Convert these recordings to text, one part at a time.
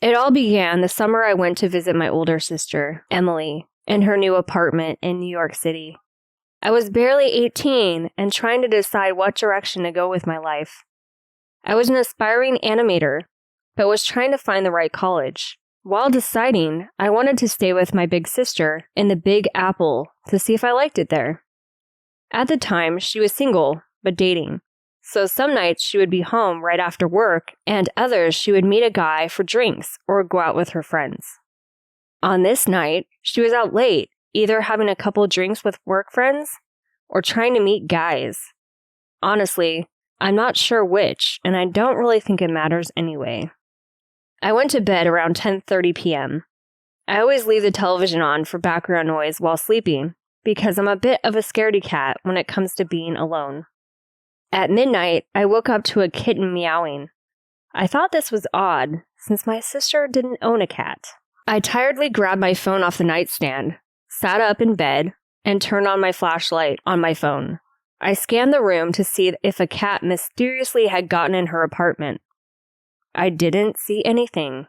It all began the summer I went to visit my older sister, Emily, in her new apartment in New York City. I was barely 18 and trying to decide what direction to go with my life. I was an aspiring animator, but was trying to find the right college. While deciding, I wanted to stay with my big sister in the Big Apple to see if I liked it there. At the time, she was single, but dating. So some nights she would be home right after work, and others she would meet a guy for drinks or go out with her friends. On this night, she was out late, either having a couple drinks with work friends or trying to meet guys. Honestly, I'm not sure which, and I don't really think it matters anyway. I went to bed around 10:30 p.m. I always leave the television on for background noise while sleeping because I'm a bit of a scaredy cat when it comes to being alone. At midnight, I woke up to a kitten meowing. I thought this was odd, since my sister didn't own a cat. I tiredly grabbed my phone off the nightstand, sat up in bed, and turned on my flashlight on my phone. I scanned the room to see if a cat mysteriously had gotten in her apartment. I didn't see anything.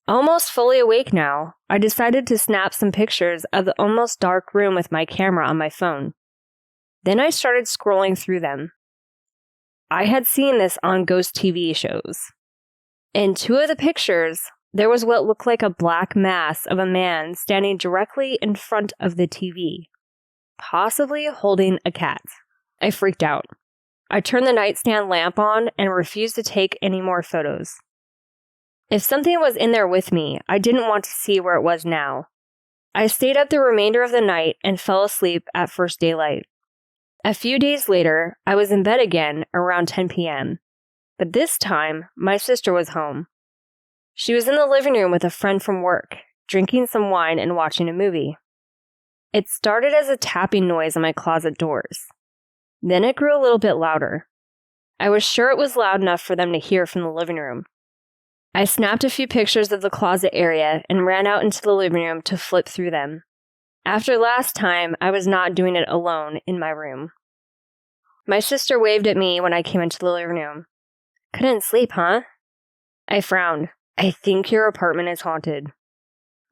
Almost fully awake now, I decided to snap some pictures of the almost dark room with my camera on my phone. Then I started scrolling through them. I had seen this on ghost TV shows. In two of the pictures, there was what looked like a black mass of a man standing directly in front of the TV, possibly holding a cat. I freaked out. I turned the nightstand lamp on and refused to take any more photos. If something was in there with me, I didn't want to see where it was now. I stayed up the remainder of the night and fell asleep at first daylight. A few days later, I was in bed again around 10 p.m., but this time, my sister was home. She was in the living room with a friend from work, drinking some wine and watching a movie. It started as a tapping noise on my closet doors. Then it grew a little bit louder. I was sure it was loud enough for them to hear from the living room. I snapped a few pictures of the closet area and ran out into the living room to flip through them. After last time, I was not doing it alone in my room. My sister waved at me when I came into the living room. Couldn't sleep, huh? I frowned. I think your apartment is haunted.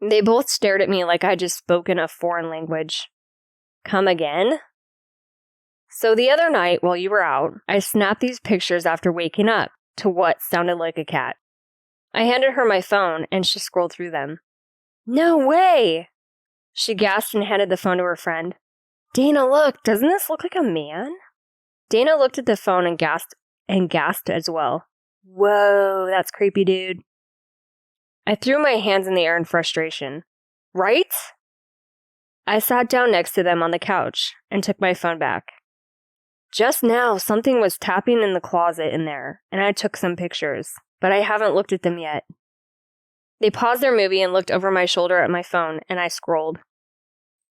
They both stared at me like I'd just spoken a foreign language. Come again? So the other night while you were out, I snapped these pictures after waking up to what sounded like a cat. I handed her my phone and she scrolled through them. No way! She gasped and handed the phone to her friend. Dana, look, doesn't this look like a man? Dana looked at the phone and gasped as well. Whoa, that's creepy, dude. I threw my hands in the air in frustration. Right? I sat down next to them on the couch and took my phone back. Just now, something was tapping in the closet in there, and I took some pictures, but I haven't looked at them yet. They paused their movie and looked over my shoulder at my phone, and I scrolled.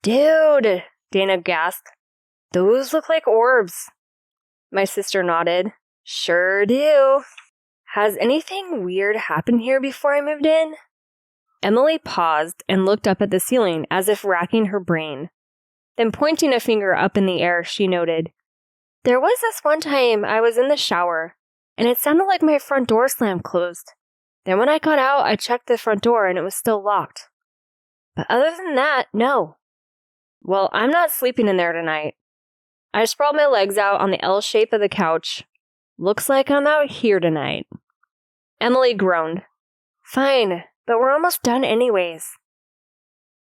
Dude, Dana gasped. Those look like orbs. My sister nodded. Sure do. Has anything weird happened here before I moved in? Emily paused and looked up at the ceiling as if racking her brain. Then pointing a finger up in the air, she noted, There was this one time I was in the shower, and it sounded like my front door slammed closed. Then when I got out, I checked the front door and it was still locked. But other than that, no. Well, I'm not sleeping in there tonight. I sprawled my legs out on the L shape of the couch. Looks like I'm out here tonight. Emily groaned. Fine, but we're almost done anyways.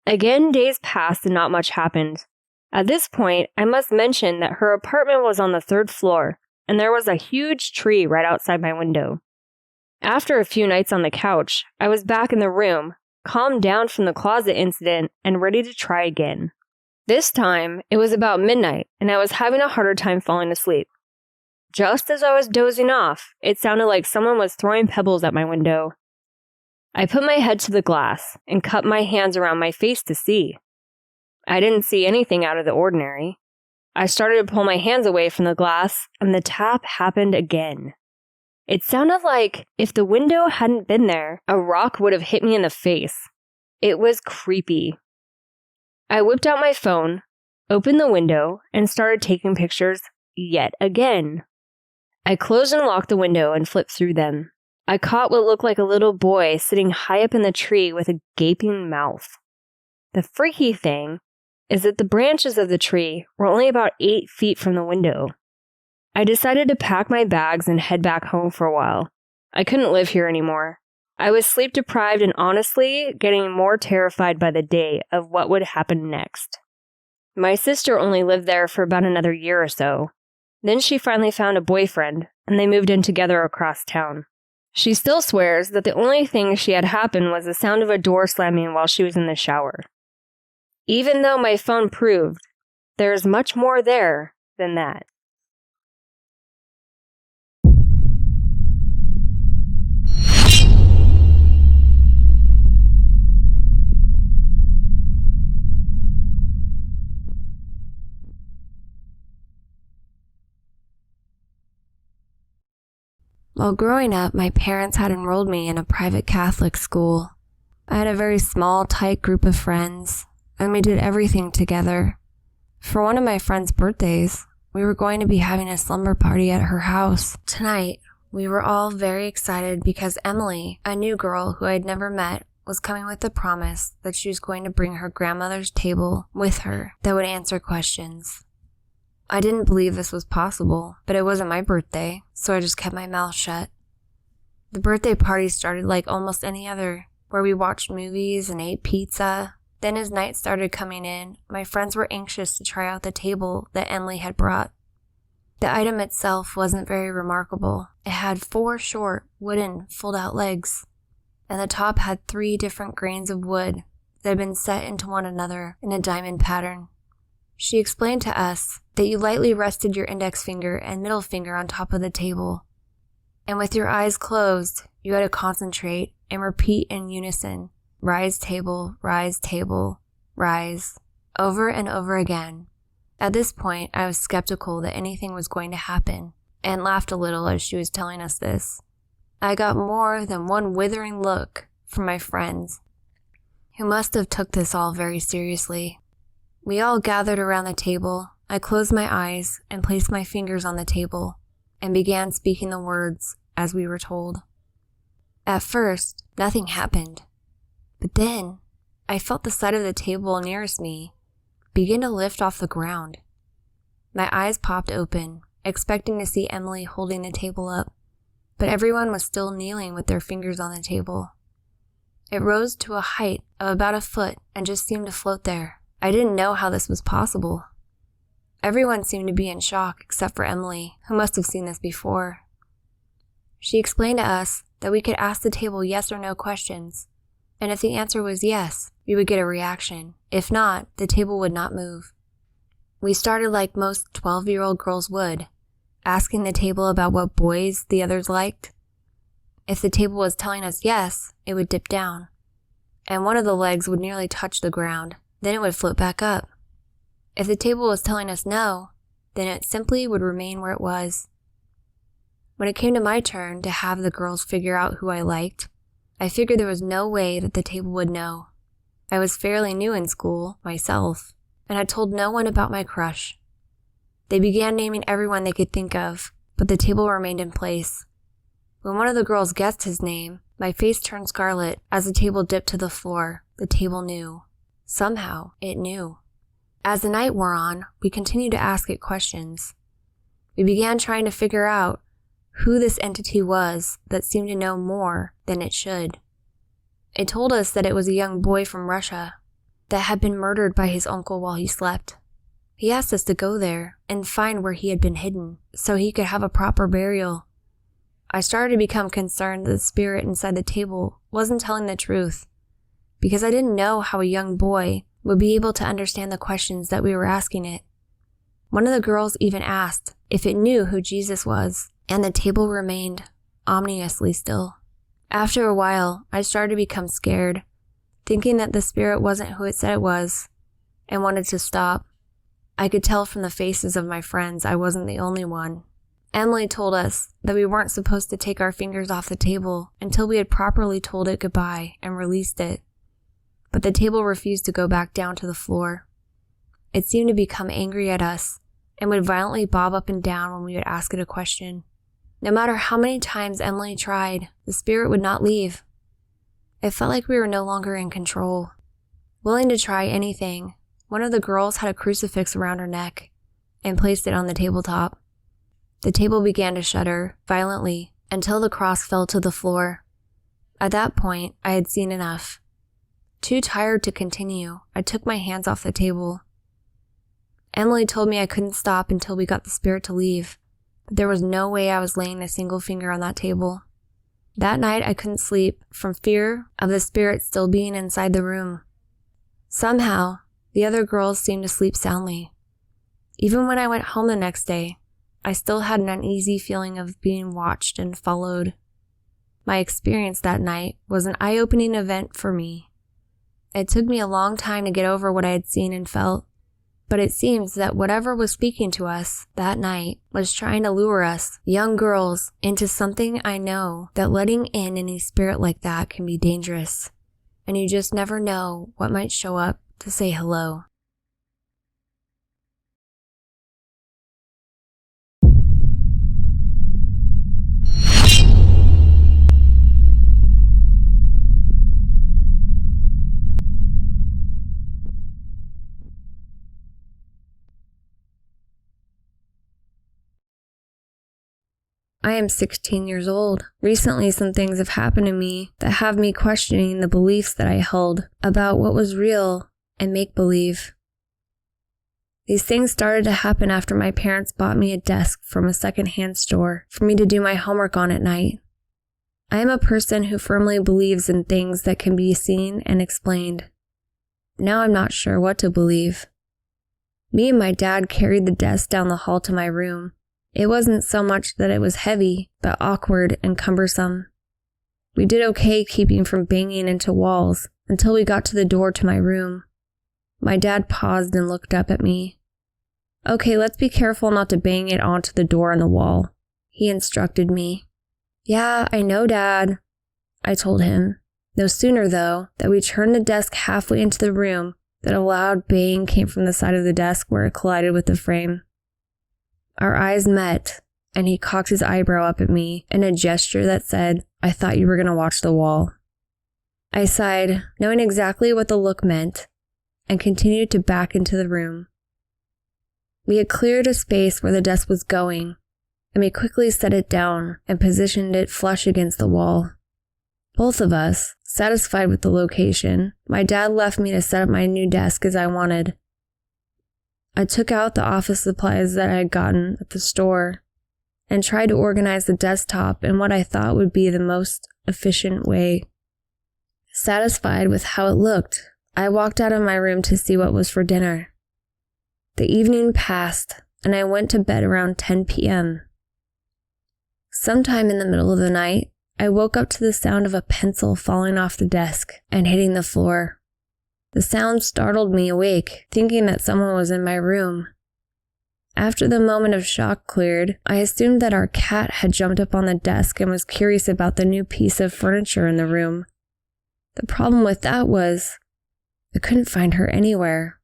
Again, days passed and not much happened. At this point, I must mention that her apartment was on the 3rd floor, and there was a huge tree right outside my window. After a few nights on the couch, I was back in the room, calmed down from the closet incident, and ready to try again. This time, it was about midnight, and I was having a harder time falling asleep. Just as I was dozing off, it sounded like someone was throwing pebbles at my window. I put my head to the glass and cupped my hands around my face to see. I didn't see anything out of the ordinary. I started to pull my hands away from the glass, and the tap happened again. It sounded like if the window hadn't been there, a rock would have hit me in the face. It was creepy. I whipped out my phone, opened the window, and started taking pictures yet again. I closed and locked the window and flipped through them. I caught what looked like a little boy sitting high up in the tree with a gaping mouth. The freaky thing is that the branches of the tree were only about 8 feet from the window. I decided to pack my bags and head back home for a while. I couldn't live here anymore. I was sleep deprived and honestly getting more terrified by the day of what would happen next. My sister only lived there for about another year or so. Then she finally found a boyfriend, and they moved in together across town. She still swears that the only thing she had happen was the sound of a door slamming while she was in the shower. Even though my phone proved there is much more there than that. While growing up, my parents had enrolled me in a private Catholic school. I had a very small, tight group of friends, and we did everything together. For one of my friend's birthdays, we were going to be having a slumber party at her house. Tonight, we were all very excited because Emily, a new girl who I had never met, was coming with the promise that she was going to bring her grandmother's table with her that would answer questions. I didn't believe this was possible, but it wasn't my birthday, so I just kept my mouth shut. The birthday party started like almost any other, where we watched movies and ate pizza. Then as night started coming in, my friends were anxious to try out the table that Emily had brought. The item itself wasn't very remarkable. It had 4 short, wooden, fold-out legs, and the top had 3 different grains of wood that had been set into one another in a diamond pattern. She explained to us that you lightly rested your index finger and middle finger on top of the table, and with your eyes closed, you had to concentrate and repeat in unison, rise table, rise, over and over again. At this point, I was skeptical that anything was going to happen, and laughed a little as she was telling us this. I got more than one withering look from my friends, who must have took this all very seriously. We all gathered around the table. I closed my eyes and placed my fingers on the table and began speaking the words as we were told. At first, nothing happened, but then I felt the side of the table nearest me begin to lift off the ground. My eyes popped open, expecting to see Emily holding the table up, but everyone was still kneeling with their fingers on the table. It rose to a height of about a foot and just seemed to float there. I didn't know how this was possible. Everyone seemed to be in shock except for Emily, who must have seen this before. She explained to us that we could ask the table yes or no questions, and if the answer was yes, we would get a reaction. If not, the table would not move. We started like most 12-year-old girls would, asking the table about what boys the others liked. If the table was telling us yes, it would dip down, and one of the legs would nearly touch the ground. Then it would float back up. If the table was telling us no, then it simply would remain where it was. When it came to my turn to have the girls figure out who I liked, I figured there was no way that the table would know. I was fairly new in school, myself, and had told no one about my crush. They began naming everyone they could think of, but the table remained in place. When one of the girls guessed his name, my face turned scarlet as the table dipped to the floor. The table knew. Somehow, it knew. As the night wore on, we continued to ask it questions. We began trying to figure out who this entity was that seemed to know more than it should. It told us that it was a young boy from Russia that had been murdered by his uncle while he slept. He asked us to go there and find where he had been hidden so he could have a proper burial. I started to become concerned that the spirit inside the table wasn't telling the truth, because I didn't know how a young boy would be able to understand the questions that we were asking it. One of the girls even asked if it knew who Jesus was, and the table remained ominously still. After a while, I started to become scared, thinking that the spirit wasn't who it said it was, and wanted to stop. I could tell from the faces of my friends I wasn't the only one. Emily told us that we weren't supposed to take our fingers off the table until we had properly told it goodbye and released it. But the table refused to go back down to the floor. It seemed to become angry at us and would violently bob up and down when we would ask it a question. No matter how many times Emily tried, the spirit would not leave. It felt like we were no longer in control. Willing to try anything, one of the girls had a crucifix around her neck and placed it on the tabletop. The table began to shudder violently until the cross fell to the floor. At that point, I had seen enough. Too tired to continue, I took my hands off the table. Emily told me I couldn't stop until we got the spirit to leave, but there was no way I was laying a single finger on that table. That night, I couldn't sleep from fear of the spirit still being inside the room. Somehow, the other girls seemed to sleep soundly. Even when I went home the next day, I still had an uneasy feeling of being watched and followed. My experience that night was an eye-opening event for me. It took me a long time to get over what I had seen and felt, but it seems that whatever was speaking to us that night was trying to lure us, young girls, into something I know that letting in any spirit like that can be dangerous, and you just never know what might show up to say hello. I am 16 years old. Recently, some things have happened to me that have me questioning the beliefs that I held about what was real and make-believe. These things started to happen after my parents bought me a desk from a secondhand store for me to do my homework on at night. I am a person who firmly believes in things that can be seen and explained. Now I'm not sure what to believe. Me and my dad carried the desk down the hall to my room. It wasn't so much that it was heavy, but awkward and cumbersome. We did okay keeping from banging into walls until we got to the door to my room. My dad paused and looked up at me. "Okay, let's be careful not to bang it onto the door and the wall," he instructed me. "Yeah, I know, Dad," I told him. No sooner, though, that we turned the desk halfway into the room than a loud bang came from the side of the desk where it collided with the frame. Our eyes met, and he cocked his eyebrow up at me in a gesture that said, "I thought you were going to watch the wall." I sighed, knowing exactly what the look meant, and continued to back into the room. We had cleared a space where the desk was going, and we quickly set it down and positioned it flush against the wall. Both of us, satisfied with the location, my dad left me to set up my new desk as I wanted. I took out the office supplies that I had gotten at the store and tried to organize the desktop in what I thought would be the most efficient way. Satisfied with how it looked, I walked out of my room to see what was for dinner. The evening passed, and I went to bed around 10 p.m. Sometime in the middle of the night, I woke up to the sound of a pencil falling off the desk and hitting the floor. The sound startled me awake, thinking that someone was in my room. After the moment of shock cleared, I assumed that our cat had jumped up on the desk and was curious about the new piece of furniture in the room. The problem with that was, I couldn't find her anywhere,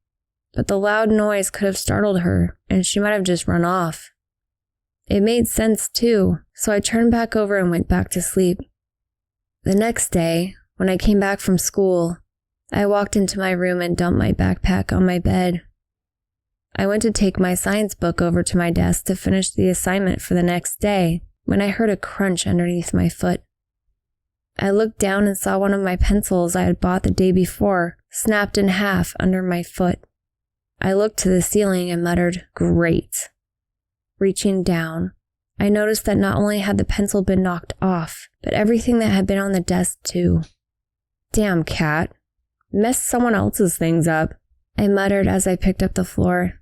but the loud noise could have startled her, and she might have just run off. It made sense too, so I turned back over and went back to sleep. The next day, when I came back from school, I walked into my room and dumped my backpack on my bed. I went to take my science book over to my desk to finish the assignment for the next day when I heard a crunch underneath my foot. I looked down and saw one of my pencils I had bought the day before snapped in half under my foot. I looked to the ceiling and muttered, "Great." Reaching down, I noticed that not only had the pencil been knocked off, but everything that had been on the desk too. "Damn cat. Messed someone else's things up," I muttered as I picked up the floor.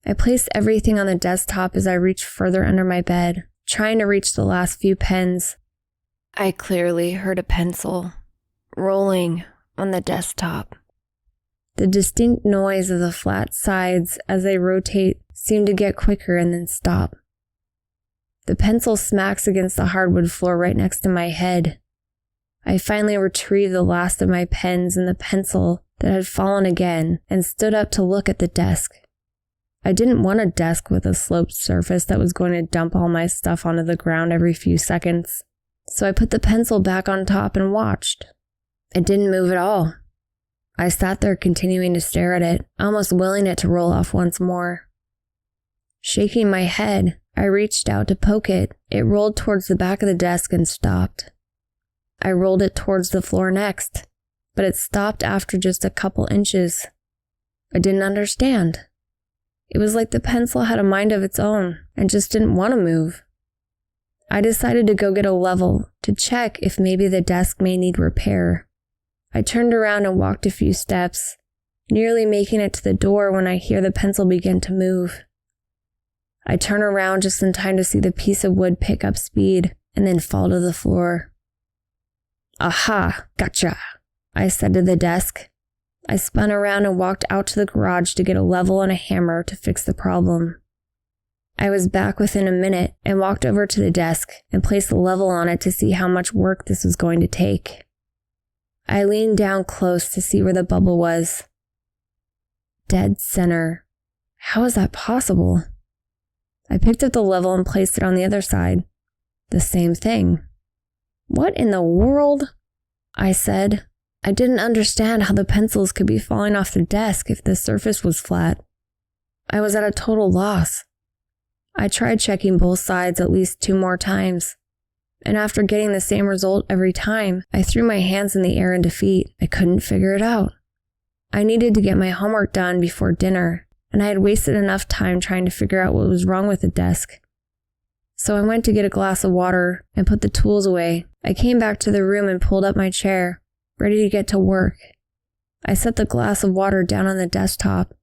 I placed everything on the desktop as I reached further under my bed, trying to reach the last few pens. I clearly heard a pencil rolling on the desktop. The distinct noise of the flat sides as they rotate seemed to get quicker and then stop. The pencil smacks against the hardwood floor right next to my head. I finally retrieved the last of my pens and the pencil that had fallen again and stood up to look at the desk. I didn't want a desk with a sloped surface that was going to dump all my stuff onto the ground every few seconds. So I put the pencil back on top and watched. It didn't move at all. I sat there continuing to stare at it, almost willing it to roll off once more. Shaking my head, I reached out to poke it. It rolled towards the back of the desk and stopped. I rolled it towards the floor next, but it stopped after just a couple inches. I didn't understand. It was like the pencil had a mind of its own and just didn't want to move. I decided to go get a level to check if maybe the desk may need repair. I turned around and walked a few steps, nearly making it to the door when I hear the pencil begin to move. I turn around just in time to see the piece of wood pick up speed and then fall to the floor. "Aha, gotcha," I said to the desk. I spun around and walked out to the garage to get a level and a hammer to fix the problem. I was back within a minute and walked over to the desk and placed the level on it to see how much work this was going to take. I leaned down close to see where the bubble was. Dead center. How is that possible? I picked up the level and placed it on the other side. The same thing. "What in the world?" I said. I didn't understand how the pencils could be falling off the desk if the surface was flat. I was at a total loss. I tried checking both sides at least 2 more times, and after getting the same result every time, I threw my hands in the air in defeat. I couldn't figure it out. I needed to get my homework done before dinner, and I had wasted enough time trying to figure out what was wrong with the desk. So I went to get a glass of water and put the tools away. I came back to the room and pulled up my chair, ready to get to work. I set the glass of water down on the desktop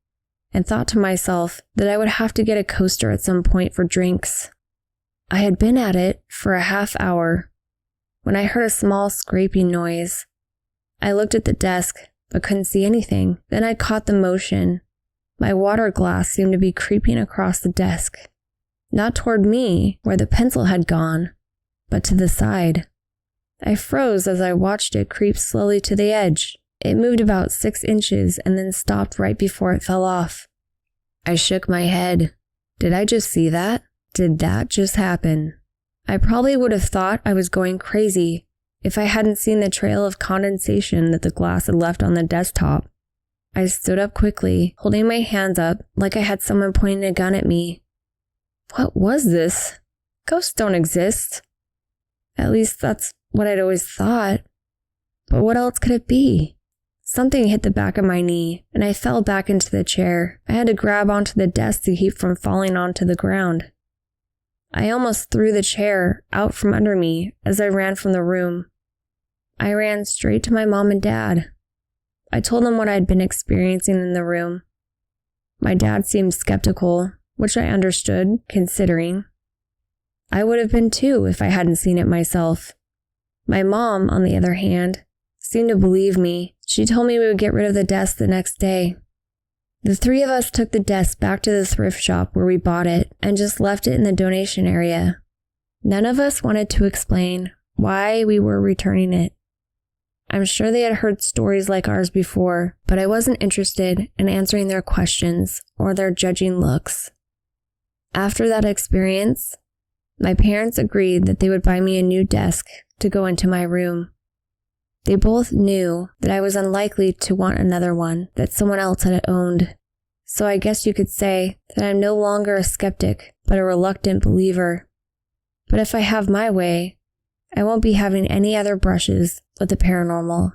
and thought to myself that I would have to get a coaster at some point for drinks. I had been at it for a half hour when I heard a small scraping noise. I looked at the desk but couldn't see anything. Then I caught the motion. My water glass seemed to be creeping across the desk, not toward me where the pencil had gone, but to the side. I froze as I watched it creep slowly to the edge. It moved about 6 inches and then stopped right before it fell off. I shook my head. Did I just see that? Did that just happen? I probably would have thought I was going crazy if I hadn't seen the trail of condensation that the glass had left on the desktop. I stood up quickly, holding my hands up like I had someone pointing a gun at me. What was this? Ghosts don't exist. At least that's what I'd always thought. But what else could it be? Something hit the back of my knee, and I fell back into the chair. I had to grab onto the desk to keep from falling onto the ground. I almost threw the chair out from under me as I ran from the room. I ran straight to my mom and dad. I told them what I'd been experiencing in the room. My dad seemed skeptical, which I understood, considering. I would have been too if I hadn't seen it myself. My mom, on the other hand, seemed to believe me. She told me we would get rid of the desk the next day. The 3 of us took the desk back to the thrift shop where we bought it and just left it in the donation area. None of us wanted to explain why we were returning it. I'm sure they had heard stories like ours before, but I wasn't interested in answering their questions or their judging looks. After that experience, my parents agreed that they would buy me a new desk to go into my room. They both knew that I was unlikely to want another one that someone else had owned. So I guess you could say that I'm no longer a skeptic, but a reluctant believer. But if I have my way, I won't be having any other brushes with the paranormal.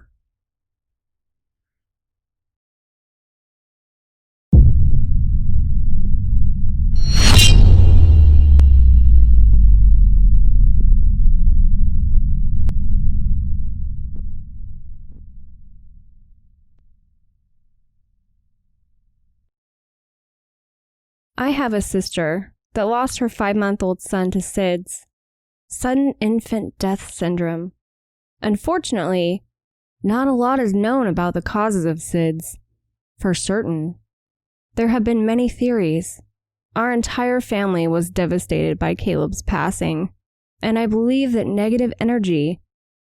I have a sister that lost her 5-month-old son to SIDS, sudden infant death syndrome. Unfortunately, not a lot is known about the causes of SIDS, for certain. There have been many theories. Our entire family was devastated by Caleb's passing, and I believe that negative energy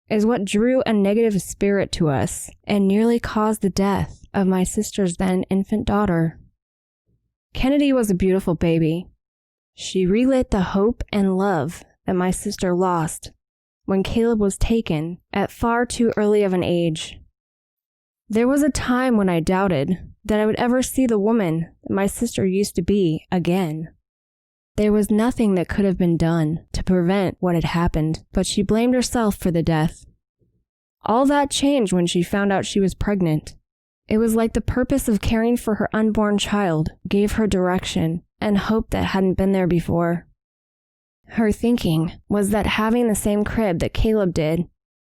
is what drew a negative spirit to us and nearly caused the death of my sister's then infant daughter. Kennedy was a beautiful baby. She relit the hope and love that my sister lost when Caleb was taken at far too early of an age. There was a time when I doubted that I would ever see the woman that my sister used to be again. There was nothing that could have been done to prevent what had happened, but she blamed herself for the death. All that changed when she found out she was pregnant. It was like the purpose of caring for her unborn child gave her direction and hope that hadn't been there before. Her thinking was that having the same crib that Caleb did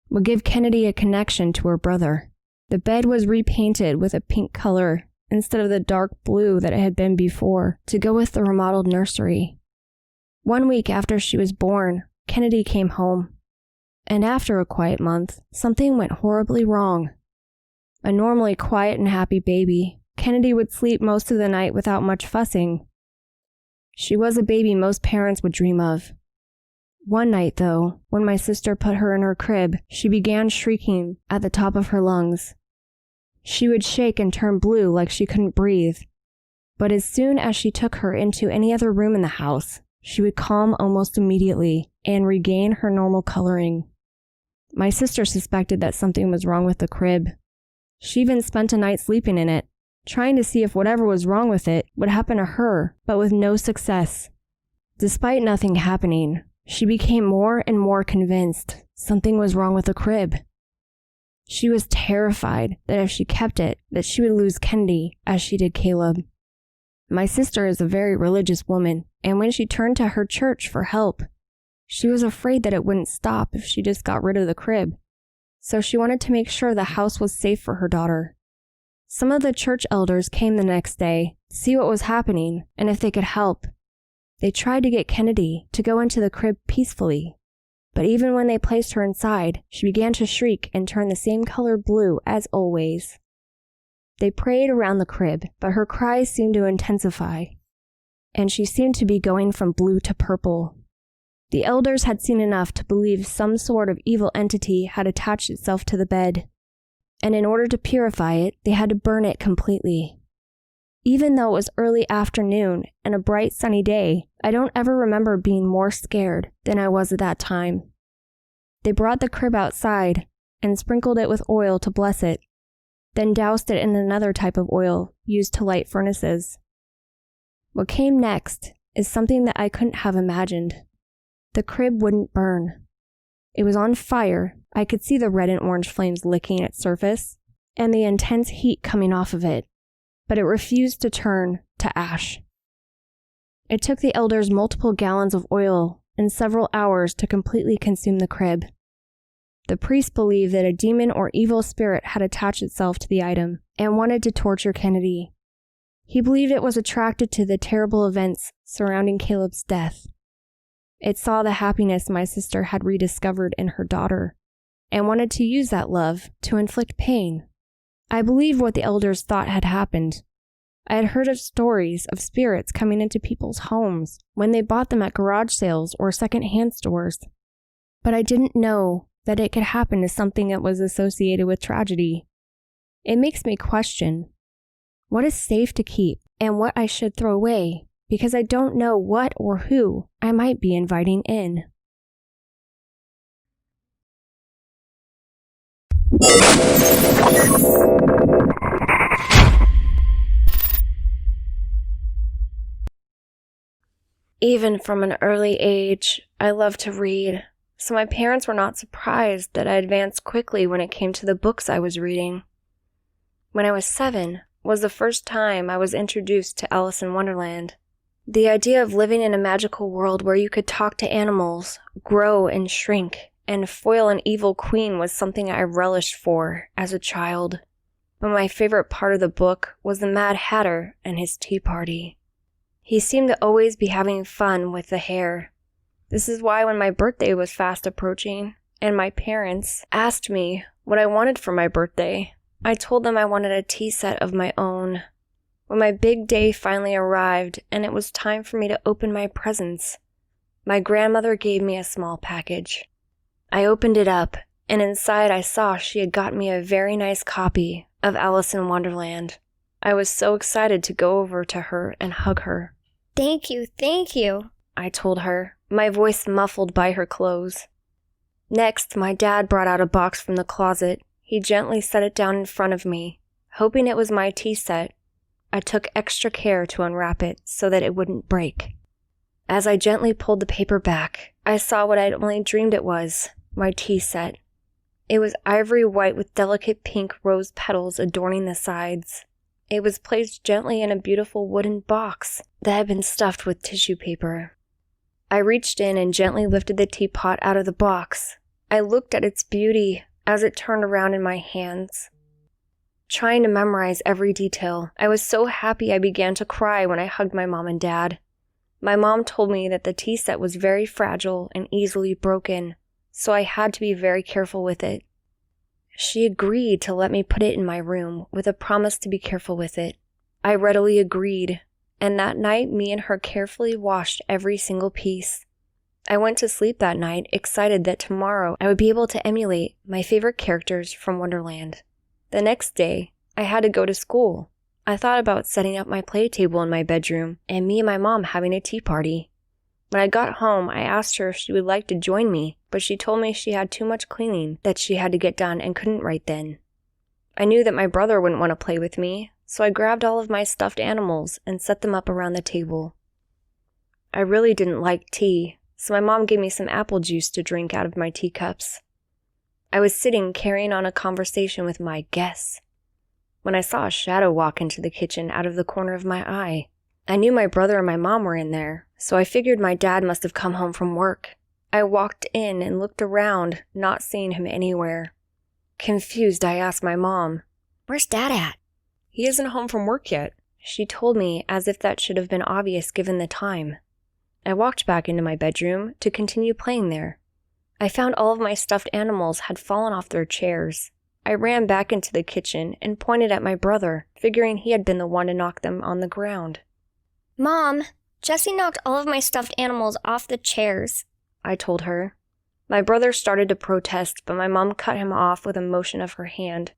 would give Kennedy a connection to her brother. The bed was repainted with a pink color instead of the dark blue that it had been before to go with the remodeled nursery. 1 week after she was born, Kennedy came home. And after a quiet month, something went horribly wrong. A normally quiet and happy baby, Kennedy would sleep most of the night without much fussing. She was a baby most parents would dream of. One night, though, when my sister put her in her crib, she began shrieking at the top of her lungs. She would shake and turn blue like she couldn't breathe. But as soon as she took her into any other room in the house, she would calm almost immediately and regain her normal coloring. My sister suspected that something was wrong with the crib. She even spent a night sleeping in it, trying to see if whatever was wrong with it would happen to her, but with no success. Despite nothing happening, she became more and more convinced something was wrong with the crib. She was terrified that if she kept it, that she would lose Kennedy as she did Caleb. My sister is a very religious woman, and when she turned to her church for help, she was afraid that it wouldn't stop if she just got rid of the crib. So she wanted to make sure the house was safe for her daughter. Some of the church elders came the next day to see what was happening and if they could help. They tried to get Kennedy to go into the crib peacefully, but even when they placed her inside, she began to shriek and turn the same color blue as always. They prayed around the crib, but her cries seemed to intensify, and she seemed to be going from blue to purple. The elders had seen enough to believe some sort of evil entity had attached itself to the bed, and in order to purify it, they had to burn it completely. Even though it was early afternoon and a bright sunny day, I don't ever remember being more scared than I was at that time. They brought the crib outside and sprinkled it with oil to bless it, then doused it in another type of oil used to light furnaces. What came next is something that I couldn't have imagined. The crib wouldn't burn. It was on fire. I could see the red and orange flames licking its surface and the intense heat coming off of it, but it refused to turn to ash. It took the elders multiple gallons of oil and several hours to completely consume the crib. The priest believed that a demon or evil spirit had attached itself to the item and wanted to torture Kennedy. He believed it was attracted to the terrible events surrounding Caleb's death. It saw the happiness my sister had rediscovered in her daughter and wanted to use that love to inflict pain. I believe what the elders thought had happened. I had heard of stories of spirits coming into people's homes when they bought them at garage sales or second-hand stores, but I didn't know that it could happen to something that was associated with tragedy. It makes me question what is safe to keep and what I should throw away, because I don't know what or who I might be inviting in. Even from an early age, I loved to read, so my parents were not surprised that I advanced quickly when it came to the books I was reading. When I was 7 was the first time I was introduced to Alice in Wonderland. The idea of living in a magical world where you could talk to animals, grow and shrink, and foil an evil queen was something I relished for as a child. But my favorite part of the book was the Mad Hatter and his tea party. He seemed to always be having fun with the hair. This is why when my birthday was fast approaching, and my parents asked me what I wanted for my birthday, I told them I wanted a tea set of my own. When my big day finally arrived and it was time for me to open my presents, my grandmother gave me a small package. I opened it up, and inside I saw she had got me a very nice copy of Alice in Wonderland. I was so excited to go over to her and hug her. Thank you, I told her, my voice muffled by her clothes. Next, my dad brought out a box from the closet. He gently set it down in front of me, hoping it was my tea set. I took extra care to unwrap it so that it wouldn't break. As I gently pulled the paper back, I saw what I'd only dreamed it was, my tea set. It was ivory white with delicate pink rose petals adorning the sides. It was placed gently in a beautiful wooden box that had been stuffed with tissue paper. I reached in and gently lifted the teapot out of the box. I looked at its beauty as it turned around in my hands. Trying to memorize every detail, I was so happy I began to cry when I hugged my mom and dad. My mom told me that the tea set was very fragile and easily broken, so I had to be very careful with it. She agreed to let me put it in my room with a promise to be careful with it. I readily agreed, and that night me and her carefully washed every single piece. I went to sleep that night excited that tomorrow I would be able to emulate my favorite characters from Wonderland. The next day, I had to go to school. I thought about setting up my play table in my bedroom and me and my mom having a tea party. When I got home, I asked her if she would like to join me, but she told me she had too much cleaning that she had to get done and couldn't right then. I knew that my brother wouldn't want to play with me, so I grabbed all of my stuffed animals and set them up around the table. I really didn't like tea, so my mom gave me some apple juice to drink out of my teacups. I was sitting carrying on a conversation with my guests when I saw a shadow walk into the kitchen out of the corner of my eye. I knew my brother and my mom were in there, so I figured my dad must have come home from work. I walked in and looked around, not seeing him anywhere. Confused, I asked my mom, Where's Dad at? He isn't home from work yet. She told me as if that should have been obvious given the time. I walked back into my bedroom to continue playing there. I found all of my stuffed animals had fallen off their chairs. I ran back into the kitchen and pointed at my brother, figuring he had been the one to knock them on the ground. Mom, Jessie knocked all of my stuffed animals off the chairs, I told her. My brother started to protest, but my mom cut him off with a motion of her hand.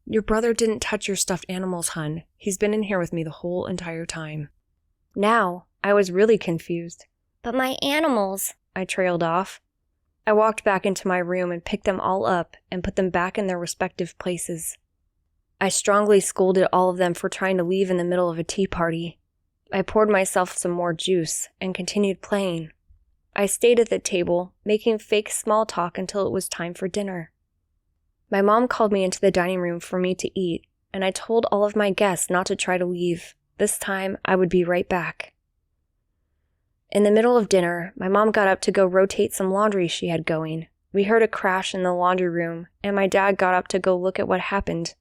Your brother didn't touch your stuffed animals, hun. He's been in here with me the whole entire time. Now, I was really confused. But my animals, I trailed off. I walked back into my room and picked them all up and put them back in their respective places. I strongly scolded all of them for trying to leave in the middle of a tea party. I poured myself some more juice and continued playing. I stayed at the table, making fake small talk until it was time for dinner. My mom called me into the dining room for me to eat, and I told all of my guests not to try to leave. This time, I would be right back. In the middle of dinner, my mom got up to go rotate some laundry she had going. We heard a crash in the laundry room, and my dad got up to go look at what happened.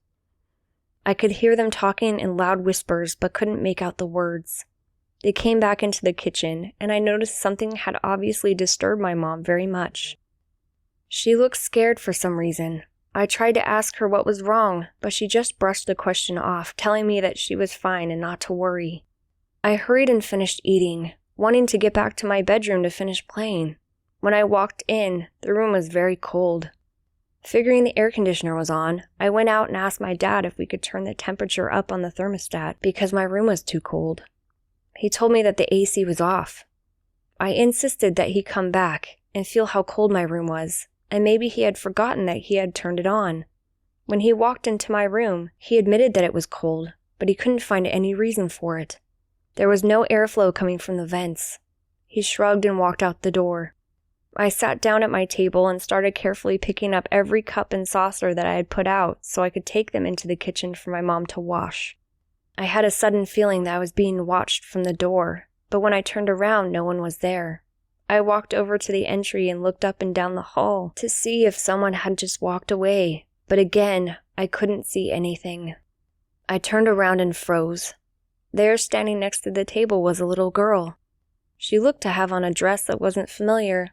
I could hear them talking in loud whispers but couldn't make out the words. They came back into the kitchen, and I noticed something had obviously disturbed my mom very much. She looked scared for some reason. I tried to ask her what was wrong, but she just brushed the question off, telling me that she was fine and not to worry. I hurried and finished eating, wanting to get back to my bedroom to finish playing. When I walked in, the room was very cold. Figuring the air conditioner was on, I went out and asked my dad if we could turn the temperature up on the thermostat because my room was too cold. He told me that the AC was off. I insisted that he come back and feel how cold my room was, and maybe he had forgotten that he had turned it on. When he walked into my room, he admitted that it was cold, but he couldn't find any reason for it. There was no airflow coming from the vents. He shrugged and walked out the door. I sat down at my table and started carefully picking up every cup and saucer that I had put out so I could take them into the kitchen for my mom to wash. I had a sudden feeling that I was being watched from the door, but when I turned around, no one was there. I walked over to the entry and looked up and down the hall to see if someone had just walked away, but again, I couldn't see anything. I turned around and froze. There, standing next to the table, was a little girl. She looked to have on a dress that wasn't familiar.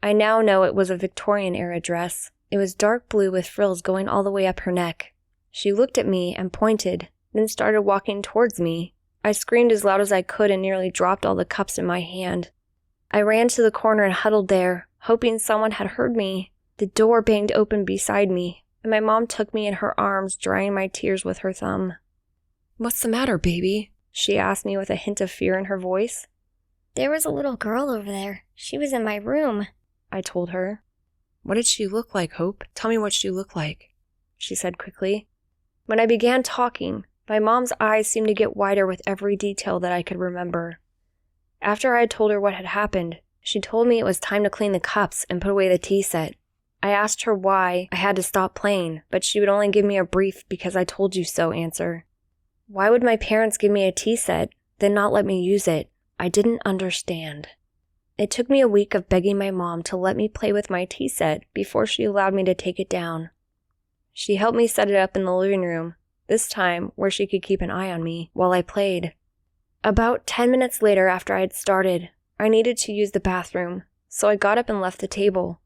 I now know it was a Victorian-era dress. It was dark blue with frills going all the way up her neck. She looked at me and pointed, then started walking towards me. I screamed as loud as I could and nearly dropped all the cups in my hand. I ran to the corner and huddled there, hoping someone had heard me. The door banged open beside me, and my mom took me in her arms, drying my tears with her thumb. "What's the matter, baby?" she asked me with a hint of fear in her voice. There was a little girl over there. She was in my room, I told her. "What did she look like, Hope? Tell me what she looked like," she said quickly. When I began talking, my mom's eyes seemed to get wider with every detail that I could remember. After I had told her what had happened, she told me it was time to clean the cups and put away the tea set. I asked her why I had to stop playing, but she would only give me a brief "because I told you so" answer. Why would my parents give me a tea set, then not let me use it? I didn't understand. It took me a week of begging my mom to let me play with my tea set before she allowed me to take it down. She helped me set it up in the living room, this time where she could keep an eye on me while I played. About 10 minutes later after I had started, I needed to use the bathroom, so I got up and left the table.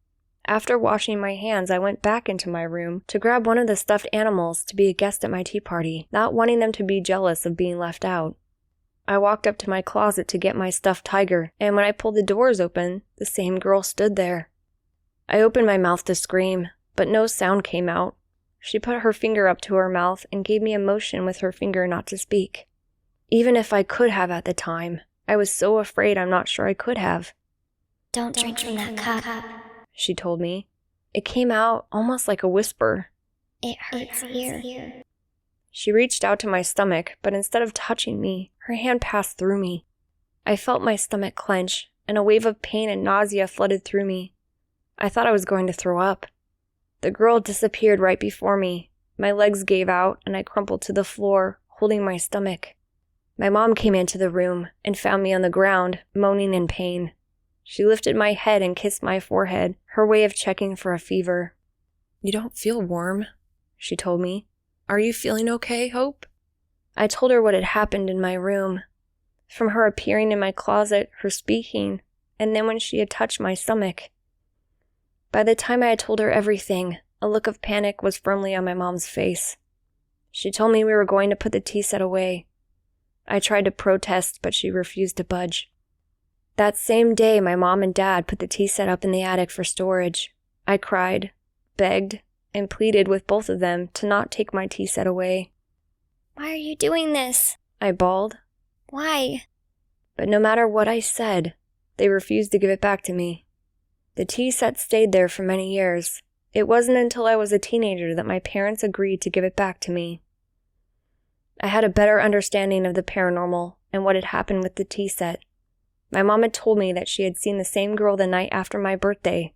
After washing my hands, I went back into my room to grab one of the stuffed animals to be a guest at my tea party, not wanting them to be jealous of being left out. I walked up to my closet to get my stuffed tiger, and when I pulled the doors open, the same girl stood there. I opened my mouth to scream, but no sound came out. She put her finger up to her mouth and gave me a motion with her finger not to speak. Even if I could have at the time, I was so afraid I'm not sure I could have. Don't drink from that cup. She told me. It came out almost like a whisper. It hurts here. She reached out to my stomach, but instead of touching me, her hand passed through me. I felt my stomach clench, and a wave of pain and nausea flooded through me. I thought I was going to throw up. The girl disappeared right before me. My legs gave out, and I crumpled to the floor, holding my stomach. My mom came into the room and found me on the ground, moaning in pain. She lifted my head and kissed my forehead, her way of checking for a fever. "You don't feel warm," she told me. "Are you feeling okay, Hope?" I told her what had happened in my room. From her appearing in my closet, her speaking, and then when she had touched my stomach. By the time I had told her everything, a look of panic was firmly on my mom's face. She told me we were going to put the tea set away. I tried to protest, but she refused to budge. That same day, my mom and dad put the tea set up in the attic for storage. I cried, begged, and pleaded with both of them to not take my tea set away. Why are you doing this? I bawled. Why? But no matter what I said, they refused to give it back to me. The tea set stayed there for many years. It wasn't until I was a teenager that my parents agreed to give it back to me. I had a better understanding of the paranormal and what had happened with the tea set. My mom had told me that she had seen the same girl the night after my birthday,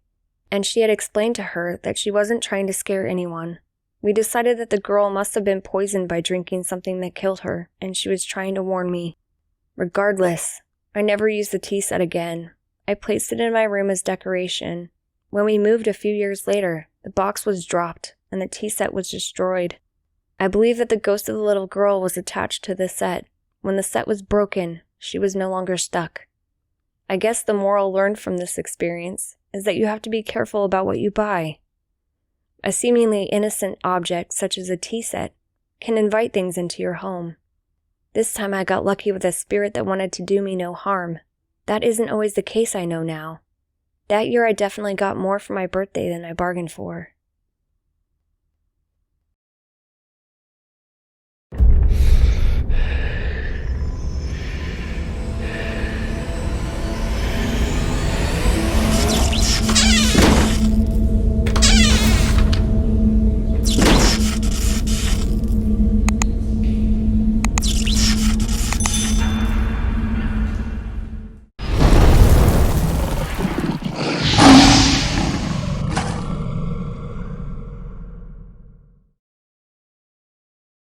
and she had explained to her that she wasn't trying to scare anyone. We decided that the girl must have been poisoned by drinking something that killed her, and she was trying to warn me. Regardless, I never used the tea set again. I placed it in my room as decoration. When we moved a few years later, the box was dropped, and the tea set was destroyed. I believe that the ghost of the little girl was attached to the set. When the set was broken, she was no longer stuck. I guess the moral learned from this experience is that you have to be careful about what you buy. A seemingly innocent object such as a tea set can invite things into your home. This time I got lucky with a spirit that wanted to do me no harm. That isn't always the case, I know now. That year I definitely got more for my birthday than I bargained for.